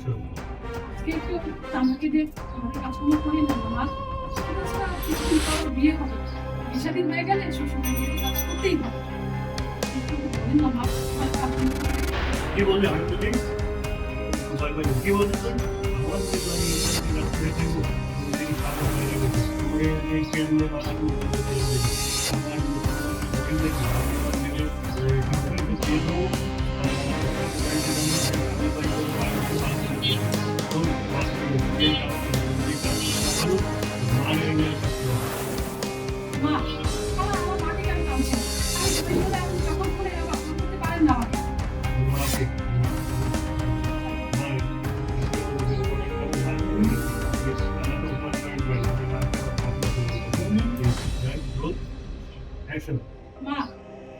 আজকে একটু আমাকে দিয়ে আমাদের কাজকর্ম করিয়ে নেবো মা। তাছাড়া কিছুদিন পর বিয়ে হবে, বিয়ে হয়ে গেলে শ্বশুরবাড়িতে একটু কাজ করতেই হবে। একটু বলেন না মা, হয়তো আপনি কি বললে আমি তো ঠিক ভাই ভাই কি বলছেন স্যার আমার তো জানি রাস্তায় থাকবো যদি কাজ হয়ে যাবে করে এই কেন্দ্রে বানাবো আমার কেন্দ্রে মা, আমার আমার মাকে কেন টানছেন? আমি যদি বলে আপনি যখন করে আপনি করতে পারেন না আমাকে। মা,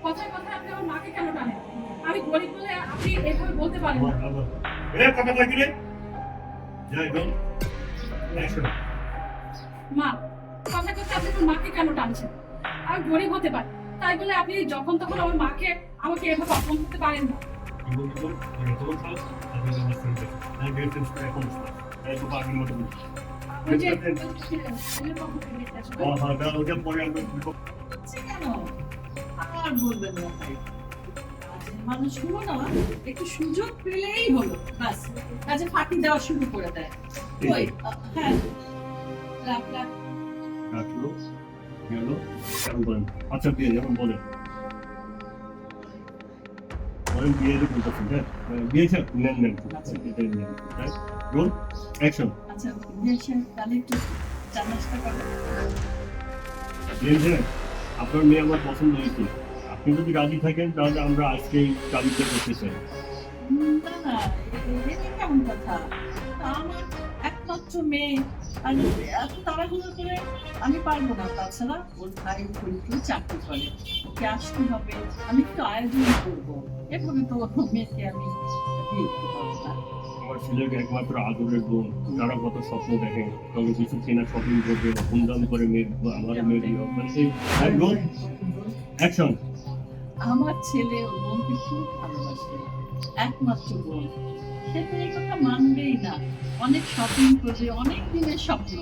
কথায় কথায় আপনি আমার মাকে কেন টানেন? আমি গরিব বলে আপনি এভাবে বলতে পারেন না। মা, কথায় কথায় আপনি আমার মাকে কেন টানছেন? আমি গরিব হতে পারি, তাই বলে আপনি যখন তখন আমার মাকে আমাকে এভাবে অপমান করতে পারেন না। ওই যে ছেলের পক্ষ থেকে দেখতে আসবে। আচ্ছা, কেন আর বলবেন না ভাই, কাজের মানুষগুলো না একটু সুযোগ পেলেই হলো বাস কাজে ফাঁকি দেওয়া শুরু করে দেয়। ওই হ্যাঁ রাখ রাখ। আচ্ছা বিয়ে যেমন বলেন বলেন বিয়ে বলতেছেন হ্যাঁ বিয়ে নেন নেন এটাই নেন রোল অ্যাকশন আচ্ছা দিয়েছেন তাহলে একটু চা নাস্তা করো। বিয়ে আপনার মেয়ে আমার পছন্দ হয়েছে আপনি যদি রাজি থাকেন তাহলে আমরা আজকে কাজটা করতে চাই না না এটা কেমন কথা, আমার একমাত্র মেয়ে আর এত তাড়াহুড়ো করে আমি পারবো না। তাছাড়া ওর ভাই ফরিদপুর চাকরি করে, ওকে আসতে হবে, আমি একটু আয়োজন করবো, এভাবে তো মেয়েকে আমি বিয়ে দিতে পারবো না। আমার ছেলের একমাত্র আদরের বোন তারা কত স্বপ্ন দেখে তবে কিছু কেনা শপিং করবে ধুমধাম করে মেয়ে আমার মেয়ের বিয়ে হবে। মানে সেই রোল অ্যাকশন আমার ছেলে ওর বোনকে খুব ভালোবাসে, একমাত্র বোন, সে তো এই কথা মানবেই না। অনেক শপিং করবে, অনেক দিনের স্বপ্ন,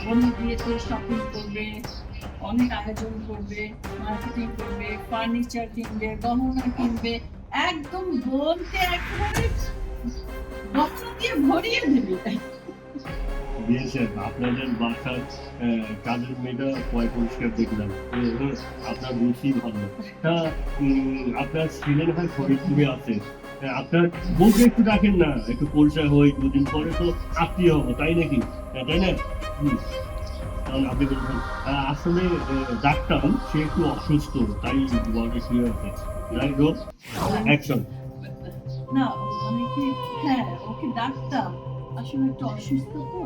বোনের বিয়েতে শপিং করবে, অনেক আয়োজন করবে, মার্কেটিং করবে, ফার্নিচার কিনবে, গহনা কিনবে, একদম বোনকে একেবারে বস্ত্র দিয়ে ভরিয়ে দেবে। দিয়েছেন আপনাদের বাসার কাজের মেয়েটা পয় পরিষ্কার দেখলাম আপনার রুচি ভালো তা আপনার ছিলেন হয় ফরিদপুরে আছে আপনার বউকে একটু ডাকেন না একটু পরিচয় হই দুদিন পরে তো আত্মীয় হবো তাই নাকি তাই না কারণ আপনি বলছেন আসলে ডাক্তার সে একটু অসুস্থ তাই ওয়ার্ডে শুয়ে আছে যাই হোক অ্যাকশন না মানে কি, হ্যাঁ ওকে ডাক্তার আসলে একটু অসুস্থ তো,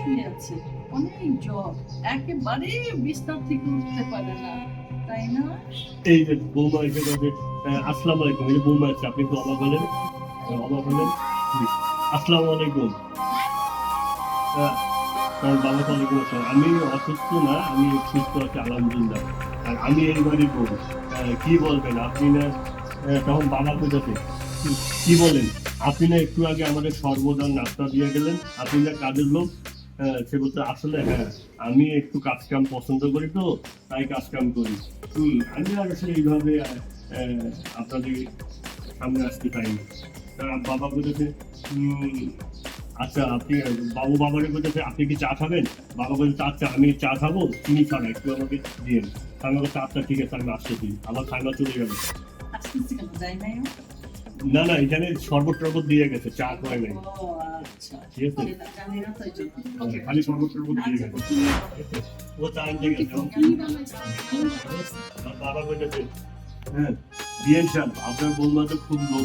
শুয়ে আছে, অনেক জ্বর, একেবারে বিছানা থেকে উঠতে পারে না, তাই না? এই যে বৌমা এসে বলছে আসসালামু আলাইকুম এই যে বৌমা আছে আপনি একটু অবাক হলেন আসসালামু আলাইকুম তার বাবা ওয়ালাইকুম আসসালাম আমি অসুস্থ না আমি সুস্থ আছি আলহামদুলিল্লাহ আর আমি এই বাড়ির বউ কি বলবেন আপনি না তখন বাবা কোথাতে কি বলেন আপনি না একটু আগে আমাদের সর্বদান নাস্তা দিয়ে গেলেন আপনি না কাজের লোক সে বলতে আসলে হ্যাঁ আমি একটু কাজ কাম পছন্দ করি তো তাই কাজ কাম করি আমি আর আসলে এইভাবে আপনাদের সামনে আসতে চাইনি বাবা বলেছে আচ্ছা আপনি বাবারে বলেছে আপনি কি চা খাবেন বাবা বলছে আচ্ছা আমি চা খাবো চিনি ছাড়া একটু আমাকে দিন আমি বলছি আচ্ছা ঠিক আছে আমি আসতেছি আমার খাইমা চলে গেল আসতেছি কেন, যাই নাই ও? না না এখানে শরবত টরবত দিয়ে গেছে চা করে নাই ও আচ্ছা, ঠিক আছে জানি না তো এই জন্য। খালি শরবত টরবত দিয়ে আচ্ছা, গেছে কি ও চা আনতে গেছে কি বানাইছে? বাবা বলেছে হ্যাঁ বিয়েন সাহেব আপনার বৌমা তো খুব